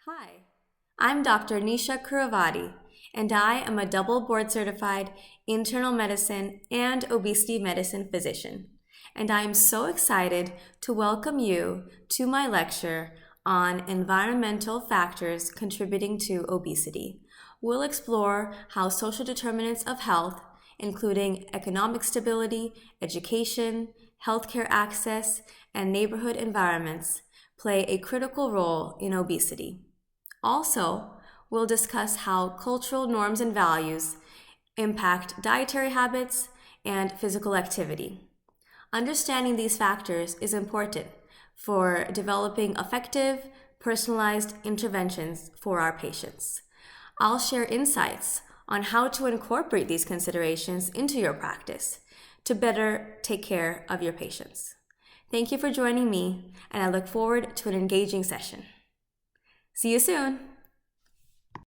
Hi, I'm Dr. Nisha Kuruvadi, and I am a double board-certified internal medicine and obesity medicine physician. And I am so excited to welcome you to my lecture on environmental factors contributing to obesity. We'll explore how social determinants of health, including economic stability, education, healthcare access, and neighborhood environments, play a critical role in obesity. Also, we'll discuss how cultural norms and values impact dietary habits and physical activity. Understanding these factors is important for developing effective, personalized interventions for our patients. I'll share insights on how to incorporate these considerations into your practice to better take care of your patients. Thank you for joining me, and I look forward to an engaging session. See you soon!